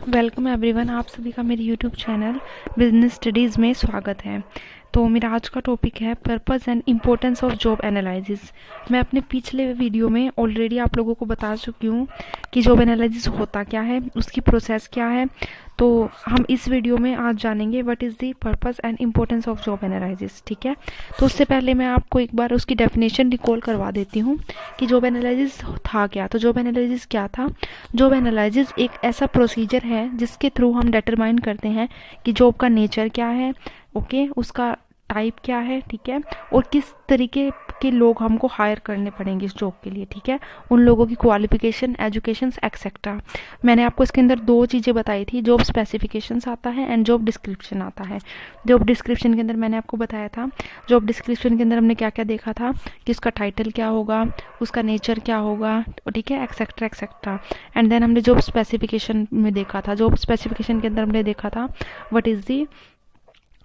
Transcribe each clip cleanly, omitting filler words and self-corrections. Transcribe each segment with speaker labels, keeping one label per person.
Speaker 1: Welcome everyone, आप सभी का मेरे यूट्यूब चैनल बिजनेस स्टडीज़ में स्वागत है। तो मेरा आज का टॉपिक है purpose and importance of job analysis. मैं अपने पिछले वीडियो में ऑलरेडी आप लोगों को बता चुकी हूँ कि जॉब एनालिसिस होता क्या है, उसकी प्रोसेस क्या है। तो हम इस वीडियो में आज जानेंगे what is the purpose and importance of job analysis. ठीक है, तो उससे पहले मैं आपको एक बार उसकी डेफिनेशन रिकॉल करवा देती हूँ कि जॉब एनालिसिस था क्या। तो जॉब एनालिसिस क्या था? जॉब एनालिसिस एक ऐसा प्रोसीजर है जिसके थ्रू हम डिटरमाइन करते हैं कि जॉब का नेचर क्या है, ओके, उसका टाइप क्या है, ठीक है, और किस तरीके के लोग हमको हायर करने पड़ेंगे इस जॉब के लिए, ठीक है, उन लोगों की क्वालिफिकेशन, एजुकेशंस एक्सेट्रा। मैंने आपको इसके अंदर दो चीज़ें बताई थी, जॉब स्पेसिफिकेशंस आता है एंड जॉब डिस्क्रिप्शन आता है। जॉब डिस्क्रिप्शन के अंदर मैंने आपको बताया था, जॉब डिस्क्रिप्शन के अंदर हमने क्या क्या देखा था कि उसका टाइटल क्या होगा, उसका नेचर क्या होगा, ठीक है, एक्सेट्रा एक्सेट्रा। एंड देन हमने जॉब स्पेसिफिकेशन में देखा था, जॉब स्पेसिफिकेशन के अंदर हमने देखा था व्हाट इज़ दी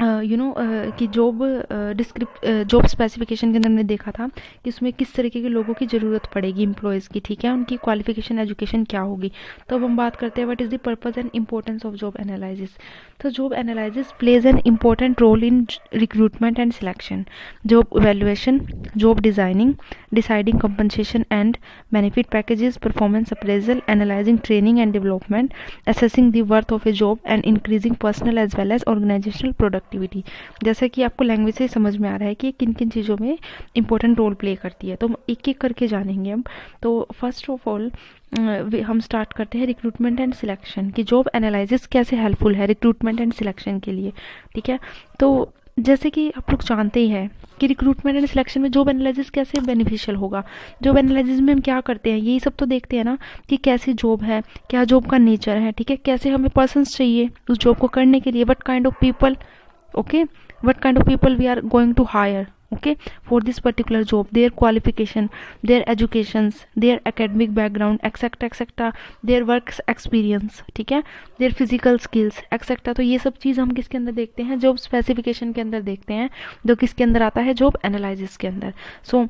Speaker 1: कि जॉब स्पेसिफिकेशन के अंदर हमने देखा था कि उसमें किस तरीके के लोगों की ज़रूरत पड़ेगी एम्प्लॉयज़ की, ठीक है, उनकी क्वालिफिकेशन एजुकेशन क्या होगी। तो अब हम बात करते हैं what is the purpose and importance of job analysis. तो job analysis plays an important role in recruitment and selection, job evaluation, job designing, deciding compensation and benefit packages, performance appraisal, analyzing training and development, assessing the worth of a job and increasing personal as well as organizational productivity। जैसा कि आपको language से समझ में आ रहा है कि किन किन चीज़ों में इंपॉर्टेंट रोल प्ले करती है, तो हम एक एक करके जानेंगे हम। तो फर्स्ट ऑफ ऑल हम स्टार्ट करते हैं रिक्रूटमेंट एंड सिलेक्शन की जॉब एनालिसिस कैसे हेल्पफुल है रिक्रूटमेंट एंड सिलेक्शन के लिए, ठीक है। तो जैसे कि आप लोग जानते ही हैं कि रिक्रूटमेंट एंड सिलेक्शन में जॉब एनालिसिस कैसे बेनिफिशियल होगा। जॉब एनालिसिस में हम क्या करते हैं, यही सब तो देखते हैं ना कि कैसी जॉब है, क्या जॉब का नेचर है, ठीक है, कैसे हमें पर्सन्स चाहिए उस जॉब को करने के लिए, what kind of people, okay, what kind of people we are going to hire, okay, for this particular job, their qualification, their educations, their academic background, etc etc, their work experience, ठीक है, their physical skills etc। तो ये सब चीज़ हम किसके अंदर देखते हैं, जॉब स्पेसिफिकेशन के अंदर देखते हैं, जो किसके अंदर आता है, जॉब एनालिसिस के अंदर। सो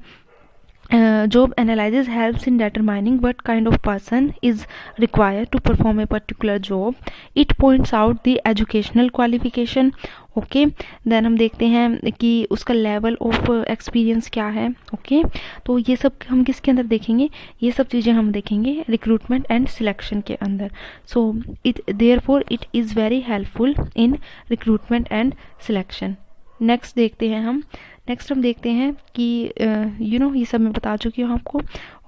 Speaker 1: job analysis helps in determining what kind of person is required to perform a particular job. It points out the educational qualification, okay, then हम देखते हैं कि उसका लेवल ऑफ एक्सपीरियंस क्या है, ओके। तो ये सब हम किसके अंदर देखेंगे, ये सब चीज़ें हम देखेंगे रिक्रूटमेंट एंड सिलेक्शन के अंदर। So therefore it is very helpful in recruitment and selection. Next देखते हैं हम, नेक्स्ट हम देखते हैं कि ये सब मैं बता चुकी हूँ आपको,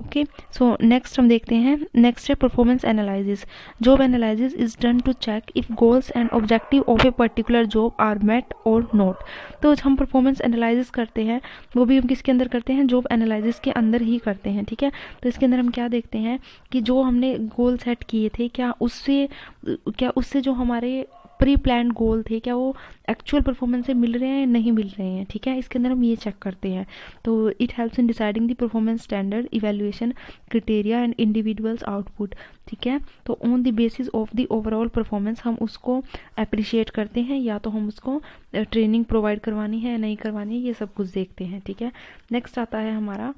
Speaker 1: ओके। सो नेक्स्ट हम देखते हैं, नेक्स्ट है performance analysis. Job analysis is done to check if goals and objective of a particular job are met और नॉट। तो हम परफॉर्मेंस एनालिसिस करते हैं, वो भी हम किसके अंदर करते हैं, जॉब एनालिसिस के अंदर ही करते हैं, ठीक है। तो इसके अंदर हम क्या देखते हैं कि जो हमने गोल सेट किए थे, क्या उससे जो हमारे प्री प्लान गोल थे, क्या वो एक्चुअल परफॉर्मेंस से मिल रहे हैं, नहीं मिल रहे हैं, ठीक है, इसके अंदर हम ये चेक करते हैं। तो it helps in deciding the performance standard, evaluation criteria and individuals output, ठीक है। तो on the basis of the overall performance हम उसको अप्रिशिएट करते हैं, या तो हम उसको ट्रेनिंग प्रोवाइड करवानी है, नहीं करवानी है, ये सब कुछ देखते हैं, ठीक है। नेक्स्ट आता है हमारा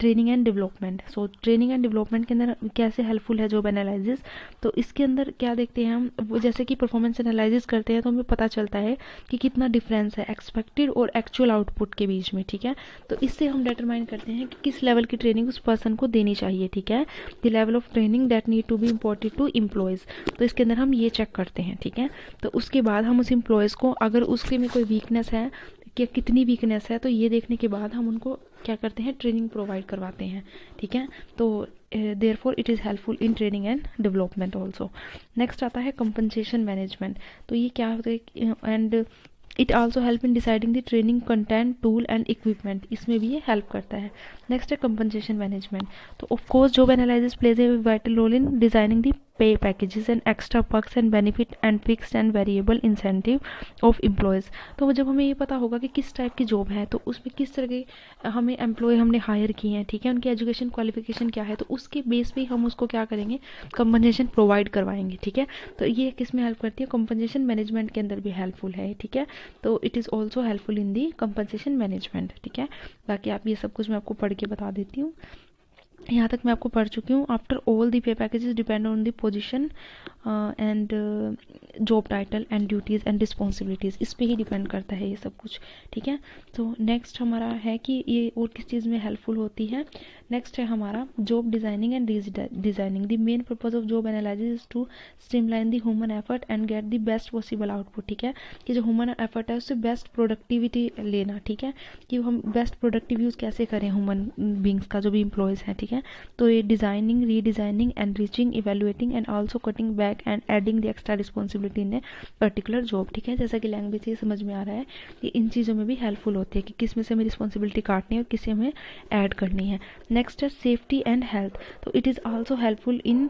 Speaker 1: training and development. So training and development के अंदर कैसे हेल्पफुल है जॉब एनालिसिस, तो इसके अंदर क्या देखते हैं हम, जैसे कि परफॉर्मेंस एनालिसिस करते हैं तो हमें पता चलता है कि कितना डिफरेंस है एक्सपेक्टेड और एक्चुअल आउटपुट के बीच में, ठीक है। तो इससे हम डिटरमाइन करते हैं कि किस लेवल की ट्रेनिंग उस पर्सन को देनी चाहिए, ठीक है, the level of training that need to be imported to employees. तो इसके अंदर हम ये चेक करते हैं, ठीक है। तो उसके बाद हम उस एम्प्लॉयज़ को, अगर उसके में कोई वीकनेस है कि कितनी वीकनेस है, तो ये देखने के बाद हम उनको क्या करते हैं, ट्रेनिंग प्रोवाइड करवाते हैं, ठीक है। तो therefore it is helpful in training and development also. Next आता है कंपनसेशन मैनेजमेंट। तो ये क्या होता है, and it also help in deciding the training content, tool and equipment, इसमें भी ये हेल्प करता है। नेक्स्ट है कंपनसेशन मैनेजमेंट। तो of course job analysis plays a vital role in designing the pay packages and extra perks and benefit and fixed and variable incentive of employees. तो जब हमें ये पता होगा कि किस टाइप की जॉब है, तो उसमें किस तरह के हमें एम्प्लॉय हमने हायर किए हैं, ठीक है, उनकी एजुकेशन क्वालिफिकेशन क्या है, तो उसके बेस पे हम उसको क्या करेंगे, कंपनसेशन प्रोवाइड करवाएंगे, ठीक है। तो ये किस में हेल्प करती है, कंपनसेशन मैनेजमेंट के अंदर भी हेल्पफुल है, ठीक है। तो it is also helpful in the compensation management, ठीक है। बाकी आप ये सब कुछ मैं आपको पढ़ के बता देती हूँ। यहाँ तक मैं आपको पढ़ चुकी हूँ। आफ्टर ऑल दी पे packages depend on the position and job title and duties and responsibilities, इस पे ही डिपेंड करता है ये सब कुछ, ठीक है। तो नेक्स्ट हमारा है कि ये और किस चीज़ में हेल्पफुल होती है। नेक्स्ट है हमारा job designing and designing. The main purpose of job analysis is to streamline the human effort and get the best possible output, ठीक है। कि जो ह्यूमन एफर्ट है उससे बेस्ट प्रोडक्टिविटी लेना, ठीक है, कि हम बेस्ट प्रोडक्टिव यूज़ कैसे करें ह्यूमन बींग्स का, जो भी एम्प्लॉयज़ हैं, ठीक है। तो ये designing, redesigning, enriching, evaluating and also cutting back and adding the extra responsibility in a particular job, ठीक है। जैसा कि लैंग्वेज ये समझ में आ रहा है कि इन चीज़ों में भी हेल्पफुल होती है कि किस में से हमें रिस्पॉन्सिबिलिटी काटनी है और किस से हमें ऐड करनी है। नेक्स्ट है सेफ्टी एंड हेल्थ। तो it is also helpful in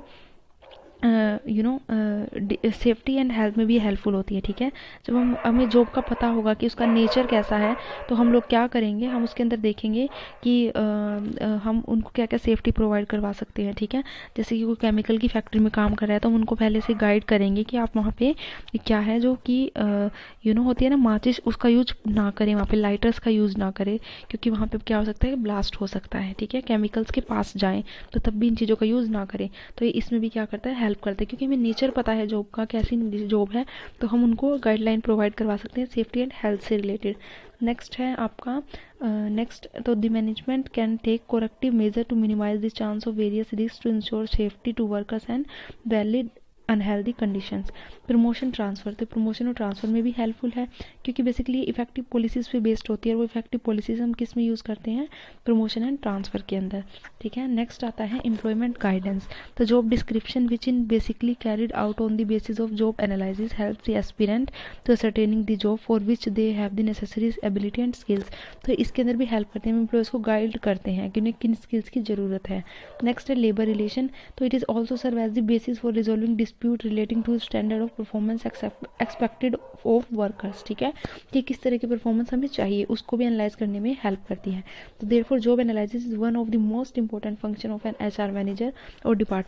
Speaker 1: safety and health में भी हेल्पफुल होती है, ठीक है। जब हमें जॉब का पता होगा कि उसका नेचर कैसा है, तो हम लोग क्या करेंगे, हम उसके अंदर देखेंगे कि हम उनको क्या क्या सेफ्टी प्रोवाइड करवा सकते हैं, ठीक है। जैसे कि कोई केमिकल की फैक्ट्री में काम कर रहा है तो हम उनको पहले से गाइड करेंगे कि आप वहाँ पे क्या है जो कि होती है ना माचिस, उसका यूज ना करें, वहाँ पे लाइटर्स का यूज़ ना करें, क्योंकि वहाँ पे क्या हो सकता है, ब्लास्ट हो सकता है, ठीक है। केमिकल्स के पास जाएँ तो तब भी इन चीज़ों का यूज़ ना करें। तो ये इसमें भी क्या करता है, हेल्प करते हैं, क्योंकि हमें नेचर पता है जॉब का, कैसी जॉब है, तो हम उनको गाइडलाइन प्रोवाइड करवा सकते हैं सेफ्टी एंड हेल्थ से रिलेटेड। नेक्स्ट है आपका तो the management can take corrective measure to minimise the chance of various risk to ensure safety to workers and valid unhealthy conditions. Promotion transfer, तो promotion और transfer में भी helpful है, क्योंकि बेसिकली इफेक्टिव पॉलिसीज़ पे बेस्ड होती है, और वो इफेक्टिव पॉलिसीज़ हम किस में यूज़ करते हैं, प्रमोशन एंड ट्रांसफ़र के अंदर, ठीक है। नेक्स्ट आता है एम्प्लॉयमेंट गाइडेंस। तो job description which in basically carried out on the basis of job analysis help the aspirant to ascertaining the job for which they have the necessary ability and skills. तो इसके अंदर भी help करते हैं, employees को guide करते हैं कि उन्हें किन स्किल्स की ज़रूरत है। नेक्स्ट है लेबर रिलेशन। तो it is also serve as the basis for resolving dispute relating to standard of performance expected of workers, ठीक है, कि किस तरह की परफॉर्मेंस हमें चाहिए उसको भी एनालाइज करने में हेल्प करती है। तो therefore job analysis is one of the most important function of an HR manager और डिपार्टमेंट